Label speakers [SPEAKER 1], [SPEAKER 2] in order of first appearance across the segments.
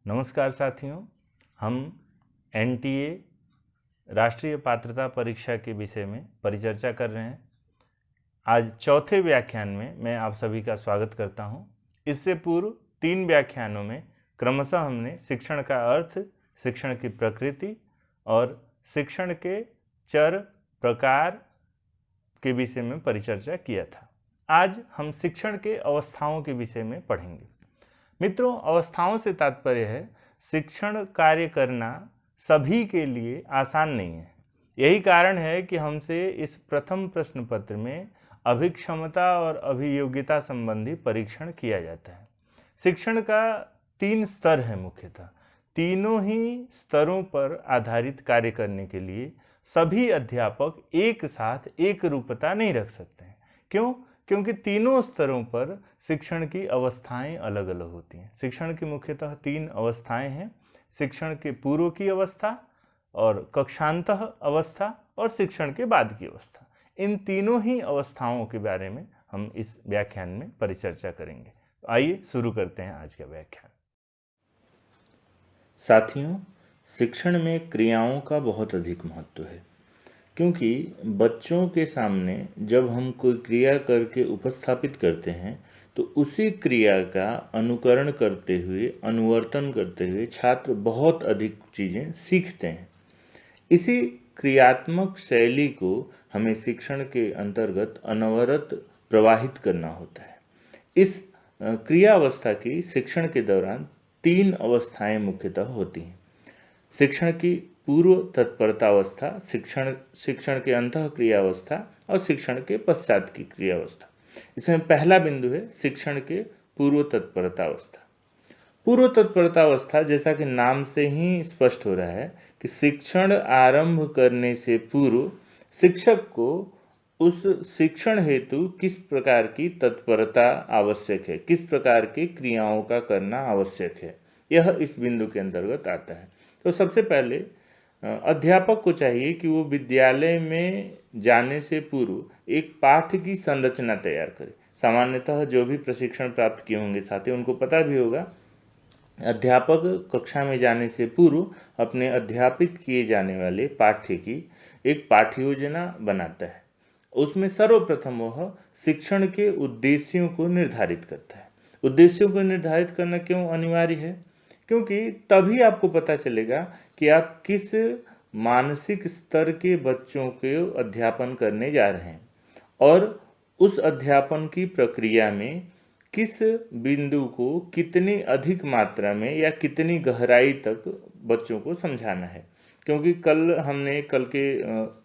[SPEAKER 1] नमस्कार साथियों, हम एनटीए राष्ट्रीय पात्रता परीक्षा के विषय में परिचर्चा कर रहे हैं। आज चौथे व्याख्यान में मैं आप सभी का स्वागत करता हूं। इससे पूर्व 3 व्याख्यानों में क्रमशः हमने शिक्षण का अर्थ, शिक्षण की प्रकृति और शिक्षण के चर प्रकार के विषय में परिचर्चा किया था। आज हम शिक्षण के अवस्थाओं के विषय में पढ़ेंगे। मित्रों, अवस्थाओं से तात्पर्य है शिक्षण कार्य करना सभी के लिए आसान नहीं है। यही कारण है कि हमसे इस प्रथम प्रश्न पत्र में अभिक्षमता और अभियोग्यता संबंधी परीक्षण किया जाता है। शिक्षण का 3 स्तर है मुख्यतः। तीनों ही स्तरों पर आधारित कार्य करने के लिए सभी अध्यापक एक साथ एक रूपता नहीं रख सकते हैं। क्यों? क्योंकि तीनों स्तरों पर शिक्षण की अवस्थाएं अलग अलग होती हैं। शिक्षण की मुख्यतः 3 अवस्थाएं हैं: शिक्षण के पूर्व की अवस्था और कक्षांतः अवस्था और शिक्षण के बाद की अवस्था। इन तीनों ही अवस्थाओं के बारे में हम इस व्याख्यान में परिचर्चा करेंगे। तो आइए शुरू करते हैं आज का व्याख्यान।
[SPEAKER 2] साथियों, शिक्षण में क्रियाओं का बहुत अधिक महत्व है, क्योंकि बच्चों के सामने जब हम कोई क्रिया करके उपस्थापित करते हैं तो उसी क्रिया का अनुकरण करते हुए, अनुवर्तन करते हुए छात्र बहुत अधिक चीज़ें सीखते हैं। इसी क्रियात्मक शैली को हमें शिक्षण के अंतर्गत अनवरत प्रवाहित करना होता है। इस क्रियावस्था की शिक्षण के दौरान 3 अवस्थाएं मुख्यतः होती हैं: शिक्षण की पूर्व तत्परतावस्था, शिक्षण के अंतः क्रियावस्था और शिक्षण के पश्चात की क्रियावस्था। इसमें पहला बिंदु है शिक्षण के पूर्व तत्परतावस्था। पूर्व तत्परतावस्था, जैसा कि नाम से ही स्पष्ट हो रहा है कि शिक्षण आरंभ करने से पूर्व शिक्षक को उस शिक्षण हेतु किस प्रकार की तत्परता आवश्यक है, किस प्रकार की क्रियाओं का करना आवश्यक है, यह इस बिंदु के अंतर्गत आता है। तो सबसे पहले अध्यापक को चाहिए कि वो विद्यालय में जाने से पूर्व एक पाठ की संरचना तैयार करे। सामान्यतः जो भी प्रशिक्षण प्राप्त किए होंगे साथी, उनको पता भी होगा, अध्यापक कक्षा में जाने से पूर्व अपने अध्यापित किए जाने वाले पाठ्य की एक पाठ्य योजना बनाता है। उसमें सर्वप्रथम वह शिक्षण के उद्देश्यों को निर्धारित करता है। उद्देश्यों को निर्धारित करना क्यों अनिवार्य है? क्योंकि तभी आपको पता चलेगा कि आप किस मानसिक स्तर के बच्चों के अध्यापन करने जा रहे हैं और उस अध्यापन की प्रक्रिया में किस बिंदु को कितनी अधिक मात्रा में या कितनी गहराई तक बच्चों को समझाना है। क्योंकि कल के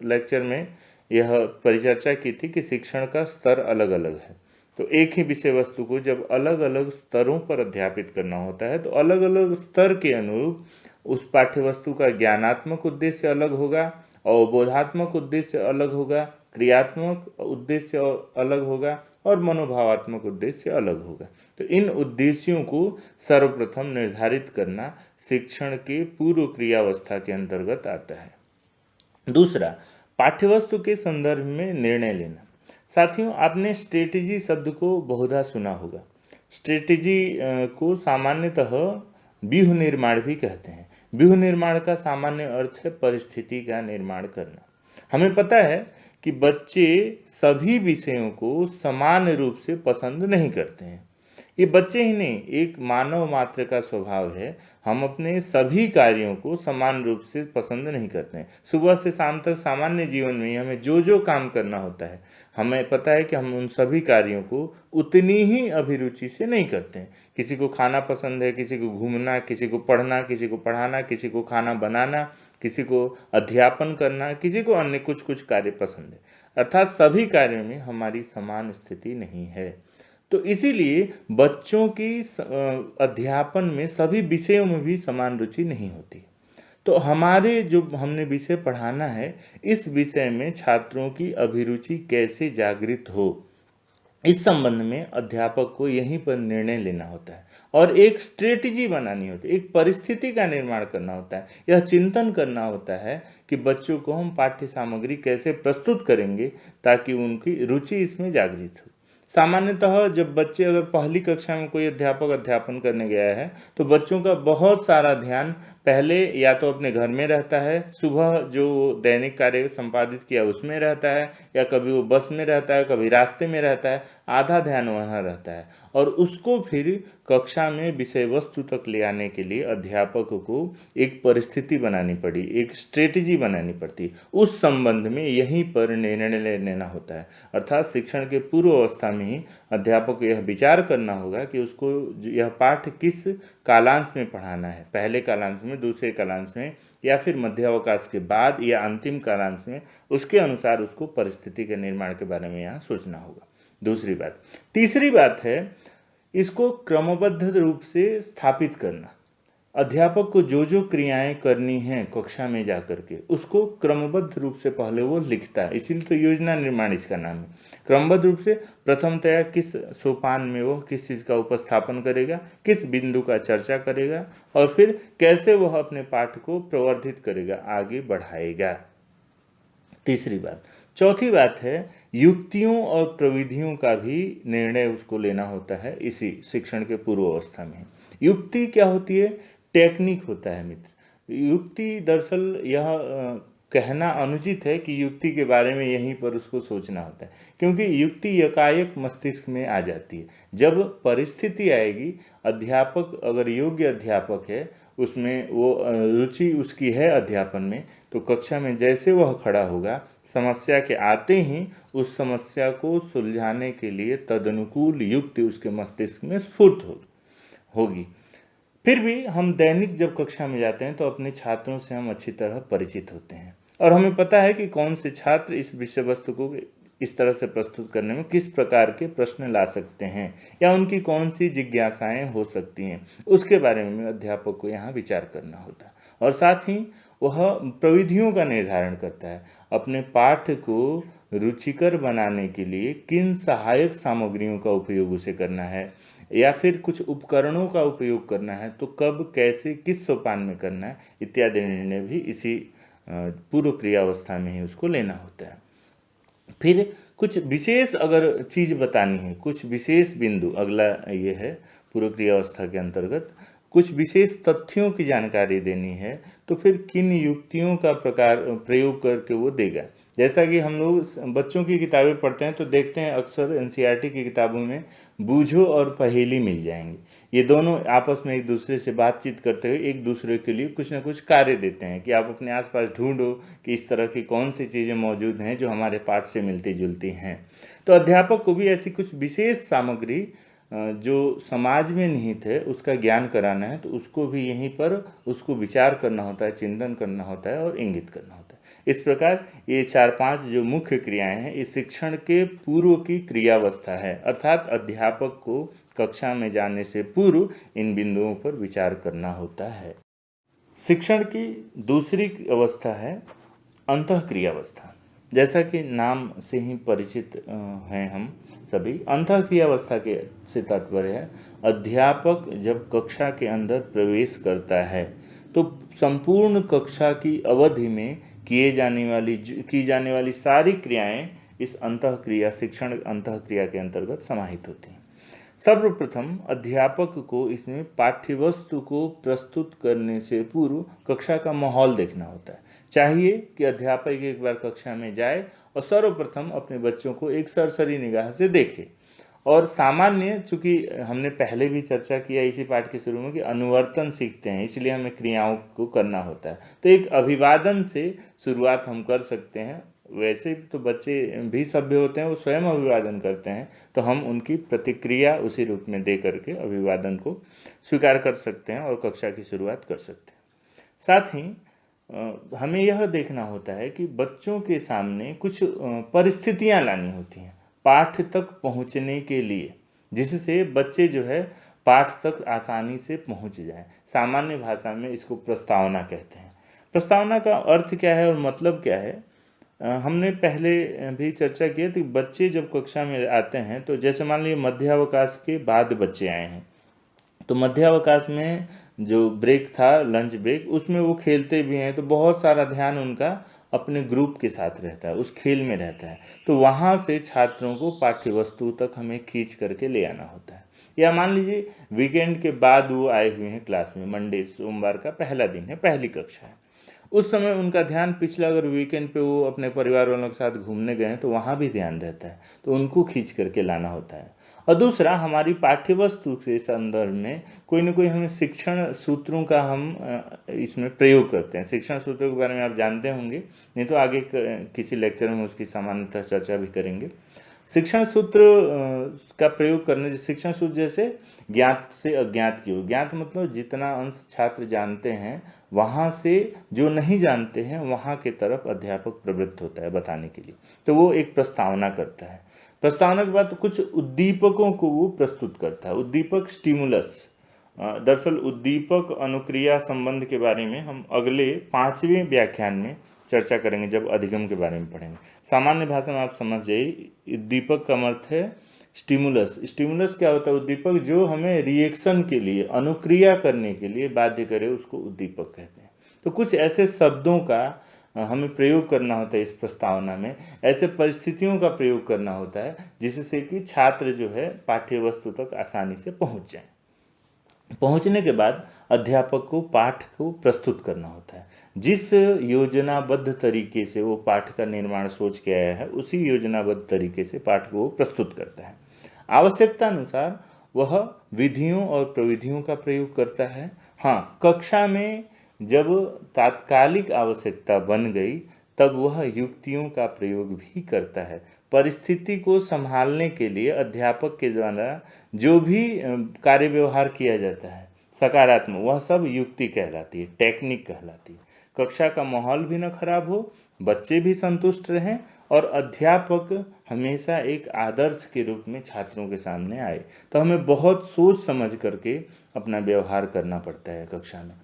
[SPEAKER 2] लेक्चर में यह परिचर्चा की थी कि शिक्षण का स्तर अलग अलग है। तो एक ही विषय वस्तु को जब अलग अलग स्तरों पर अध्यापित करना होता है तो अलग अलग स्तर के अनुरूप उस पाठ्य वस्तु का ज्ञानात्मक उद्देश्य अलग होगा, अवबोधात्मक उद्देश्य अलग होगा, क्रियात्मक उद्देश्य अलग होगा और मनोभावात्मक उद्देश्य अलग होगा। तो इन उद्देश्यों को सर्वप्रथम निर्धारित करना शिक्षण के पूर्व क्रियावस्था के अंतर्गत आता है। दूसरा, पाठ्यवस्तु के संदर्भ में निर्णय लेना। साथियों, आपने स्ट्रेटेजी शब्द को बहुधा सुना होगा। स्ट्रेटेजी को सामान्यतः व्यूह निर्माण भी कहते हैं। व्यूह निर्माण का सामान्य अर्थ है परिस्थिति का निर्माण करना। हमें पता है कि बच्चे सभी विषयों को समान रूप से पसंद नहीं करते हैं। ये बच्चे ही नहीं, एक मानव मात्र का स्वभाव है। हम अपने सभी कार्यों को समान रूप से पसंद नहीं करते हैं। सुबह से शाम तक सामान्य जीवन में हमें जो जो काम करना होता है, हमें पता है कि हम उन सभी कार्यों को उतनी ही अभिरुचि से नहीं करते हैं। किसी को खाना पसंद है, किसी को घूमना, किसी को पढ़ना, किसी को पढ़ाना, किसी को खाना बनाना, किसी को अध्यापन करना, किसी को अन्य कुछ कुछ कार्य पसंद है। अर्थात सभी कार्यों में हमारी समान स्थिति नहीं है। तो इसीलिए बच्चों की अध्यापन में सभी विषयों में भी समान रुचि नहीं होती। तो हमारे जो हमने विषय पढ़ाना है, इस विषय में छात्रों की अभिरुचि कैसे जागृत हो, इस संबंध में अध्यापक को यहीं पर निर्णय लेना होता है और एक स्ट्रेटजी बनानी होती है, एक परिस्थिति का निर्माण करना होता है। यह चिंतन करना होता है कि बच्चों को हम पाठ्य सामग्री कैसे प्रस्तुत करेंगे ताकि उनकी रुचि इसमें जागृत हो। सामान्यतः जब बच्चे अगर पहली कक्षा में कोई अध्यापक अध्यापन करने गया है तो बच्चों का बहुत सारा ध्यान पहले या तो अपने घर में रहता है, सुबह जो दैनिक कार्य संपादित किया उसमें रहता है, या कभी वो बस में रहता है, कभी रास्ते में रहता है, आधा ध्यान वहाँ रहता है। और उसको फिर कक्षा में विषय वस्तु तक ले आने के लिए अध्यापक को एक परिस्थिति बनानी पड़ी, एक स्ट्रेटजी बनानी पड़ती। उस संबंध में यहीं पर निर्णय लेना होता है। अर्थात शिक्षण के पूर्व अवस्था में ही अध्यापक को यह विचार करना होगा कि उसको यह पाठ किस कालांश में पढ़ाना है, पहले कालांश में, दूसरे कालांश में, या फिर मध्यावकाश के बाद या अंतिम कालांश में। उसके अनुसार उसको परिस्थिति के निर्माण के बारे में यहाँ सोचना होगा। दूसरी बात। तीसरी बात है इसको क्रमबद्ध रूप से स्थापित करना। अध्यापक को जो जो क्रियाएं करनी हैं कक्षा में जाकर के उसको क्रमबद्ध रूप से पहले वो लिखता है, इसीलिए तो योजना निर्माण इसका नाम है। क्रमबद्ध रूप से प्रथमतया किस सोपान में वो किस चीज़ का उपस्थापन करेगा, किस बिंदु का चर्चा करेगा, और फिर कैसे वह अपने पाठ को प्रवर्धित करेगा, आगे बढ़ाएगा। तीसरी बात। चौथी बात है युक्तियों और प्रविधियों का भी निर्णय उसको लेना होता है इसी शिक्षण के पूर्व अवस्था में। युक्ति क्या होती है? टेक्निक होता है मित्र। युक्ति दरअसल यह कहना अनुचित है कि युक्ति के बारे में यहीं पर उसको सोचना होता है, क्योंकि युक्ति यकायक मस्तिष्क में आ जाती है। जब परिस्थिति आएगी, अध्यापक अगर योग्य अध्यापक है, उसमें वो रुचि उसकी है अध्यापन में, तो कक्षा में जैसे वह खड़ा होगा, समस्या के आते ही उस समस्या को सुलझाने के लिए तदनुकूल युक्ति उसके मस्तिष्क में स्फुट होगी। फिर भी हम दैनिक जब कक्षा में जाते हैं तो अपने छात्रों से हम अच्छी तरह परिचित होते हैं और हमें पता है कि कौन से छात्र इस विषय वस्तु को इस तरह से प्रस्तुत करने में किस प्रकार के प्रश्न ला सकते हैं या उनकी कौन सी जिज्ञासाएं हो सकती हैं, उसके बारे में अध्यापक को यहाँ विचार करना होता है। और साथ ही वह प्रविधियों का निर्धारण करता है। अपने पाठ को रुचिकर बनाने के लिए किन सहायक सामग्रियों का उपयोग उसे करना है या फिर कुछ उपकरणों का उपयोग करना है, तो कब, कैसे, किस सोपान में करना है, इत्यादि निर्णय भी इसी पूर्व क्रियावस्था में ही उसको लेना होता है। फिर कुछ विशेष अगर चीज़ बतानी है, कुछ विशेष बिंदु, अगला ये है पूर्व क्रियावस्था के अंतर्गत कुछ विशेष तथ्यों की जानकारी देनी है, तो फिर किन युक्तियों का प्रयोग करके वो देगा। जैसा कि हम लोग बच्चों की किताबें पढ़ते हैं तो देखते हैं अक्सर एनसीईआरटी की किताबों में बूझो और पहेली मिल जाएंगी। ये दोनों आपस में एक दूसरे से बातचीत करते हुए एक दूसरे के लिए कुछ ना कुछ कार्य देते हैं कि आप अपने आसपास ढूंढो कि इस तरह की कौन सी चीज़ें मौजूद हैं जो हमारे पाठ से मिलती जुलती हैं। तो अध्यापक को भी ऐसी कुछ विशेष सामग्री जो समाज में निहित है उसका ज्ञान कराना है, तो उसको भी यहीं पर उसको विचार करना होता है, चिंतन करना होता है और इंगित करना होता है। इस प्रकार ये 4-5 जो मुख्य क्रियाएं हैं, इस शिक्षण के पूर्व की क्रियावस्था है, अर्थात अध्यापक को कक्षा में जाने से पूर्व इन बिंदुओं पर विचार करना होता है। शिक्षण की दूसरी अवस्था है अंतःक्रियावस्था। जैसा कि नाम से ही परिचित हैं हम सभी, अंतःक्रियावस्था के से तात्पर्य है अध्यापक जब कक्षा के अंदर प्रवेश करता है तो संपूर्ण कक्षा की अवधि में की जाने वाली सारी क्रियाएं इस अंतःक्रिया, शिक्षण अंतःक्रिया के अंतर्गत समाहित होती हैं। सर्वप्रथम अध्यापक को इसमें पाठ्यवस्तु को प्रस्तुत करने से पूर्व कक्षा का माहौल देखना होता है। चाहिए कि अध्यापक एक बार कक्षा में जाए और सर्वप्रथम अपने बच्चों को एक सरसरी निगाह से देखे। और सामान्य, चूंकि हमने पहले भी चर्चा किया इसी पाठ के शुरू में कि अनुवर्तन सीखते हैं, इसलिए हमें क्रियाओं को करना होता है। तो एक अभिवादन से शुरुआत हम कर सकते हैं। वैसे तो बच्चे भी सभ्य होते हैं, वो स्वयं अभिवादन करते हैं, तो हम उनकी प्रतिक्रिया उसी रूप में दे करके अभिवादन को स्वीकार कर सकते हैं और कक्षा की शुरुआत कर सकते हैं। साथ ही हमें यह देखना होता है कि बच्चों के सामने कुछ परिस्थितियां लानी होती हैं पाठ तक पहुंचने के लिए, जिससे बच्चे जो है पाठ तक आसानी से पहुंच जाएं। सामान्य भाषा में इसको प्रस्तावना कहते हैं। प्रस्तावना का अर्थ क्या है और मतलब क्या है, हमने पहले भी चर्चा की थी। बच्चे जब कक्षा में आते हैं तो जैसे मान लीजिए मध्यावकाश के बाद बच्चे आए हैं, तो मध्यावकाश में जो ब्रेक था, लंच ब्रेक, उसमें वो खेलते भी हैं, तो बहुत सारा ध्यान उनका अपने ग्रुप के साथ रहता है, उस खेल में रहता है, तो वहाँ से छात्रों को पाठ्य वस्तु तक हमें खींच करके ले आना होता है। या मान लीजिए वीकेंड के बाद वो आए हुए हैं क्लास में, मंडे सोमवार का पहला दिन है, पहली कक्षा है, उस समय उनका ध्यान पिछला, अगर वीकेंड पे वो अपने परिवार वालों के साथ घूमने गए हैं तो वहाँ भी ध्यान रहता है, तो उनको खींच करके लाना होता है। और दूसरा, हमारी पाठ्य वस्तु के संदर्भ में कोई ना कोई हमें शिक्षण सूत्रों का हम इसमें प्रयोग करते हैं। शिक्षण सूत्रों के बारे में आप जानते होंगे, नहीं तो आगे किसी लेक्चर में उसकी सामान्यतः चर्चा भी करेंगे। शिक्षण सूत्र का प्रयोग करने, शिक्षण सूत्र जैसे ज्ञात से अज्ञात की ओर, ज्ञात मतलब जितना अंश छात्र जानते हैं वहाँ से जो नहीं जानते हैं वहाँ के तरफ अध्यापक प्रवृत्त होता है बताने के लिए, तो वो एक प्रस्तावना करता है। प्रस्तावना के बाद कुछ उद्दीपकों को वो प्रस्तुत करता है। उद्दीपक स्टिमुलस, दरअसल उद्दीपक अनुक्रिया संबंध के बारे में हम अगले 5वें व्याख्यान में चर्चा करेंगे, जब अधिगम के बारे में पढ़ेंगे। सामान्य भाषा में आप समझ जाइए, उद्दीपक का अर्थ है स्टिमुलस। स्टिमुलस क्या होता है? उद्दीपक जो हमें रिएक्शन के लिए, अनुक्रिया करने के लिए बाध्य करे, उसको उद्दीपक कहते हैं। तो कुछ ऐसे शब्दों का हमें प्रयोग करना होता है इस प्रस्तावना में, ऐसे परिस्थितियों का प्रयोग करना होता है जिससे कि छात्र जो है पाठ्य वस्तु तक आसानी से पहुंच जाए। पहुंचने के बाद अध्यापक को पाठ को प्रस्तुत करना होता है। जिस योजनाबद्ध तरीके से वो पाठ का निर्माण सोच के आया है, उसी योजनाबद्ध तरीके से पाठ को प्रस्तुत करता है। आवश्यकता अनुसार वह विधियों और प्रविधियों का प्रयोग करता है। हाँ, कक्षा में जब तात्कालिक आवश्यकता बन गई तब वह युक्तियों का प्रयोग भी करता है। परिस्थिति को संभालने के लिए अध्यापक के द्वारा जो भी कार्य व्यवहार किया जाता है सकारात्मक, वह सब युक्ति कहलाती है, टेक्निक कहलाती है। कक्षा का माहौल भी न खराब हो, बच्चे भी संतुष्ट रहें और अध्यापक हमेशा एक आदर्श के रूप में छात्रों के सामने आए। तो हमें बहुत सोच समझ करके अपना व्यवहार करना पड़ता है कक्षा में।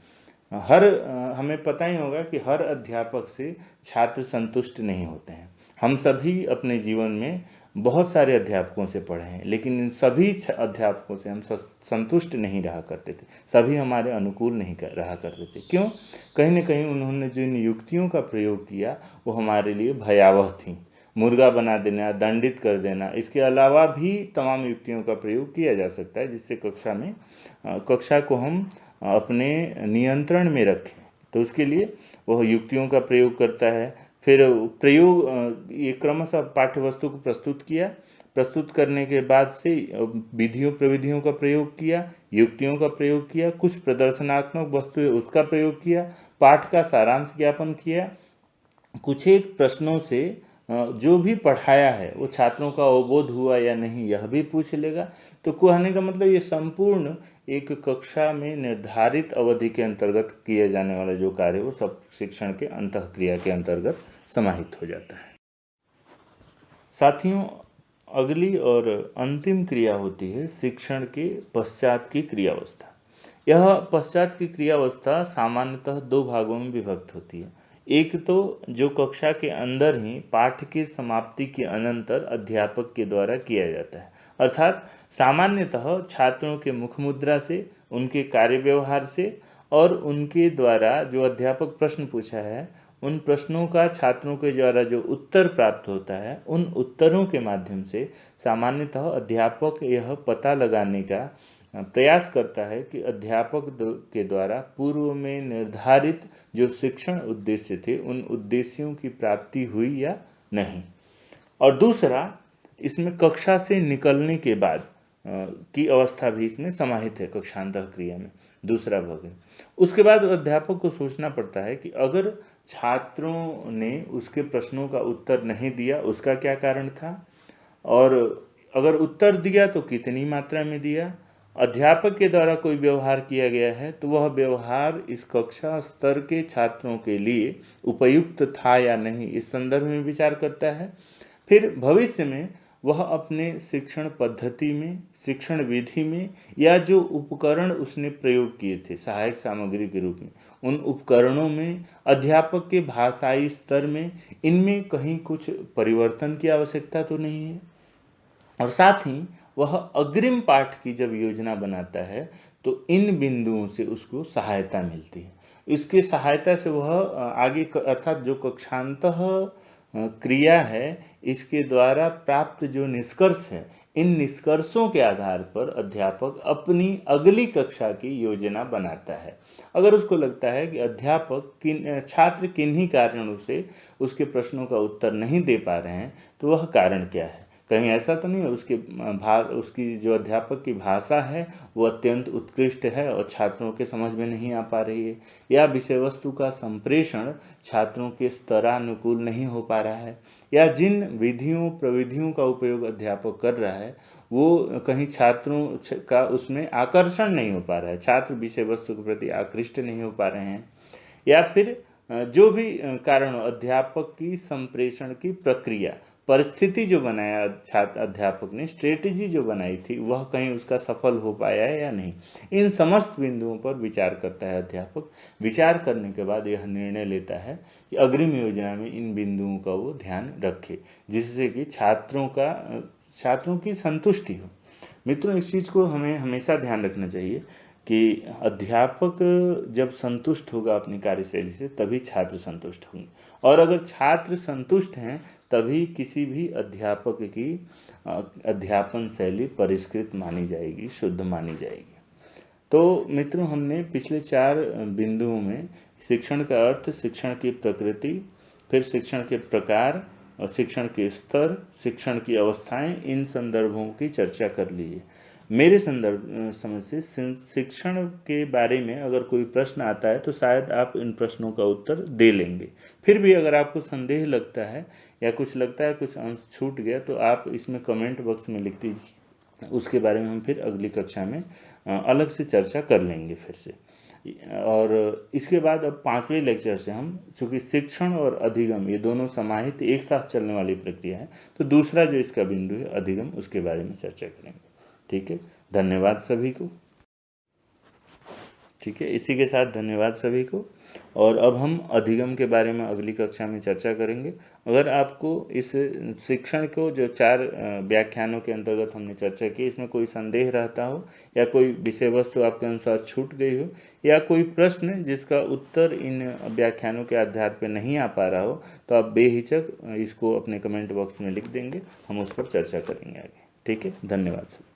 [SPEAKER 2] हमें पता ही होगा कि हर अध्यापक से छात्र संतुष्ट नहीं होते हैं। हम सभी अपने जीवन में बहुत सारे अध्यापकों से पढ़े हैं, लेकिन इन सभी अध्यापकों से हम संतुष्ट नहीं रहा करते थे, सभी हमारे अनुकूल नहीं रहा करते थे। क्यों? कहीं न कहीं उन्होंने जिन युक्तियों का प्रयोग किया वो हमारे लिए भयावह थी। मुर्गा बना देना, दंडित कर देना, इसके अलावा भी तमाम युक्तियों का प्रयोग किया जा सकता है जिससे कक्षा को हम अपने नियंत्रण में रखें। तो उसके लिए वह युक्तियों का प्रयोग करता है। फिर ये क्रमशः पाठ्य वस्तु को प्रस्तुत करने के बाद से विधियों प्रविधियों का प्रयोग किया, युक्तियों का प्रयोग किया, कुछ प्रदर्शनात्मक वस्तुएं उसका प्रयोग किया, पाठ का सारांश ज्ञापन किया, कुछ एक प्रश्नों से जो भी पढ़ाया है वो छात्रों का अवबोध हुआ या नहीं यह भी पूछ लेगा। तो कहने का मतलब ये संपूर्ण एक कक्षा में निर्धारित अवधि के अंतर्गत किए जाने वाला जो कार्य वो सब शिक्षण के अंतःक्रिया के अंतर्गत समाहित हो जाता है। साथियों, अगली और अंतिम क्रिया होती है शिक्षण के पश्चात की क्रियावस्था। यह पश्चात की क्रियावस्था सामान्यतः 2 भागों में विभक्त होती है। एक तो जो कक्षा के अंदर ही पाठ की समाप्ति के अनंतर अध्यापक के द्वारा किया जाता है, अर्थात सामान्यतः छात्रों के मुख मुद्रा से, उनके कार्य व्यवहार से और उनके द्वारा जो अध्यापक प्रश्न पूछा है उन प्रश्नों का छात्रों के द्वारा जो उत्तर प्राप्त होता है, उन उत्तरों के माध्यम से सामान्यतः अध्यापक यह पता लगाने का प्रयास करता है कि अध्यापक के द्वारा पूर्व में निर्धारित जो शिक्षण उद्देश्य थे उन उद्देश्यों की प्राप्ति हुई या नहीं। और दूसरा, इसमें कक्षा से निकलने के बाद की अवस्था भी इसमें समाहित है कक्षांतः क्रिया में, दूसरा भाग है। उसके बाद अध्यापक को सोचना पड़ता है कि अगर छात्रों ने उसके प्रश्नों का उत्तर नहीं दिया उसका क्या कारण था, और अगर उत्तर दिया तो कितनी मात्रा में दिया। अध्यापक के द्वारा कोई व्यवहार किया गया है तो वह व्यवहार इस कक्षा स्तर के छात्रों के लिए उपयुक्त था या नहीं, इस संदर्भ में विचार करता है। फिर भविष्य में वह अपने शिक्षण पद्धति में, शिक्षण विधि में या जो उपकरण उसने प्रयोग किए थे सहायक सामग्री के रूप में, उन उपकरणों में, अध्यापक के भाषाई स्तर में, इनमें कहीं कुछ परिवर्तन की आवश्यकता तो नहीं है। और साथ ही वह अग्रिम पाठ की जब योजना बनाता है तो इन बिंदुओं से उसको सहायता मिलती है। इसकी सहायता से वह आगे अर्थात जो कक्षांतः क्रिया है इसके द्वारा प्राप्त जो निष्कर्ष है, इन निष्कर्षों के आधार पर अध्यापक अपनी अगली कक्षा की योजना बनाता है। अगर उसको लगता है कि अध्यापक छात्र किन्हीं कारणों से उसके प्रश्नों का उत्तर नहीं दे पा रहे हैं, तो वह कारण क्या है। कहीं ऐसा तो नहीं है उसकी जो अध्यापक की भाषा है वो अत्यंत उत्कृष्ट है और छात्रों के समझ में नहीं आ पा रही है, या विषय वस्तु का संप्रेषण छात्रों के स्तरानुकूल नहीं हो पा रहा है, या जिन विधियों प्रविधियों का उपयोग अध्यापक कर रहा है वो कहीं छात्रों का उसमें आकर्षण नहीं हो पा रहा है, छात्र विषय वस्तु के प्रति आकृष्ट नहीं हो पा रहे हैं, या फिर जो भी कारण अध्यापक की संप्रेषण की प्रक्रिया परिस्थिति जो बनाया छात्र अध्यापक ने स्ट्रेटेजी जो बनाई थी वह कहीं उसका सफल हो पाया है या नहीं। इन समस्त बिंदुओं पर विचार करता है अध्यापक। विचार करने के बाद यह निर्णय लेता है कि अग्रिम योजना में इन बिंदुओं का वो ध्यान रखे, जिससे कि छात्रों की संतुष्टि हो। मित्रों, इस चीज़ को हमें हमेशा ध्यान रखना चाहिए कि अध्यापक जब संतुष्ट होगा अपनी कार्यशैली से तभी छात्र संतुष्ट होंगे, और अगर छात्र संतुष्ट हैं तभी किसी भी अध्यापक की अध्यापन शैली परिष्कृत मानी जाएगी, शुद्ध मानी जाएगी। तो मित्रों, हमने पिछले 4 बिंदुओं में शिक्षण का अर्थ, शिक्षण की प्रकृति, फिर शिक्षण के प्रकार और शिक्षण के स्तर, शिक्षण की अवस्थाएं, इन संदर्भों की चर्चा कर ली है। मेरे समझ से शिक्षण के बारे में अगर कोई प्रश्न आता है तो शायद आप इन प्रश्नों का उत्तर दे लेंगे। फिर भी अगर आपको संदेह लगता है या कुछ लगता है कुछ अंश छूट गया तो आप इसमें कमेंट बॉक्स में लिख दीजिए, उसके बारे में हम फिर अगली कक्षा में अलग से चर्चा कर लेंगे फिर से। और इसके बाद अब 5वें लेक्चर से हम, चूँकि शिक्षण और अधिगम ये दोनों समाहित एक साथ चलने वाली प्रक्रिया है, तो दूसरा जो इसका बिंदु है अधिगम, उसके बारे में चर्चा करेंगे। ठीक है, धन्यवाद सभी को। ठीक है, इसी के साथ धन्यवाद सभी को। और अब हम अधिगम के बारे में अगली कक्षा में चर्चा करेंगे। अगर आपको इस शिक्षण को जो 4 व्याख्यानों के अंतर्गत हमने चर्चा की, इसमें कोई संदेह रहता हो या कोई विषय वस्तु आपके अनुसार छूट गई हो या कोई प्रश्न जिसका उत्तर इन व्याख्यानों के आधार पर नहीं आ पा रहा हो, तो आप बेहिचक इसको अपने कमेंट बॉक्स में लिख देंगे, हम उस पर चर्चा करेंगे आगे। ठीक है, धन्यवाद सर।